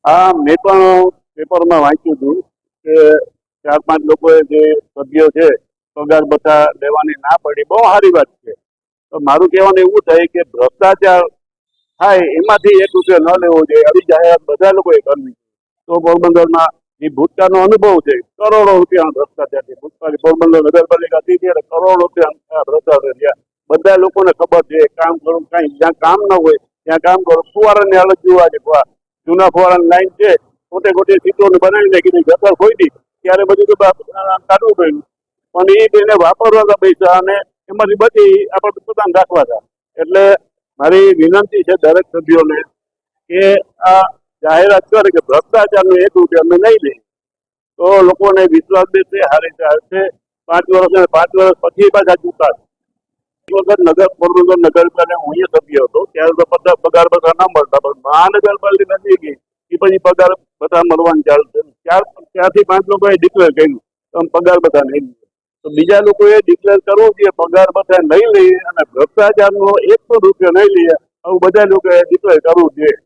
હા, મેં પણ પેપરમાં વાંચ્યું હતું કે 4-5 લોકોએ જે સભ્યો છે પગાર બધા લેવાની ના પડી, બહુ સારી વાત છે. તો મારું કહેવાનું એવું થાય કે ભ્રષ્ટાચાર થાય એમાંથી 1 રૂપિયો ન લેવો જોઈએ. આવી જાહેરાત બધા લોકોએ કરવી. તો પોરબંદરમાં જે ભૂતકાળનો અનુભવ છે, કરોડો રૂપિયાનો ભ્રષ્ટાચાર છે. ભૂતકાળ પોરબંદર નગરપાલિકા હતી ત્યારે કરોડો રૂપિયા ભ્રષ્ટાચાર થયા. બધા લોકોને ખબર છે કામ કરું કાંઈ જ્યાં કામ ન હોય ત્યાં કામ કરો. ફુવારાની હાલત જોવા છે. જૂના ફુવારાની લાઈન છે, ખોટે ખોટી સીટો બનાવી નાખી, ગટર ખોઈ ત્યારે બધું તો કાઢવું પડ્યું. પણ એ તેને વાપરવા હતા પૈસા અને એમાંથી બધી આપણે પોતાને રાખવા હતા. એટલે મારી વિનંતી છે દરેક સભ્યોને કે આ જાહેરાત કરે કે ભ્રષ્ટાચારનો 1 રૂપિયા અમે નહીં લઈએ, તો લોકોને વિશ્વાસ બેસે, સારી રીતે આવશે. 5 વર્ષ અને 5 વર્ષ પછી પાછા ચૂકાશે. એક વખત પોરબંદર નગરપાલિકા હું અહીંયા સભ્ય હતો ત્યારે તો પગાર બધા ના મળતા, પણ મહાનગરપાલિકા નથી ગઈ એ પછી પગાર બધા મળવાનું ચાલુ થયું. ત્યારથી 5 લોકોએ ડિક્લેર કર્યું તમે પગાર બધા નહીં લે. તો બીજા લોકોએ ડિક્લેર કરવું જોઈએ પગાર બધા નહીં લઈએ અને ભ્રષ્ટાચારનો 1 રૂપિયો નહીં લઈએ, આવું બધા લોકોએ ડિક્લેર કરવું જોઈએ.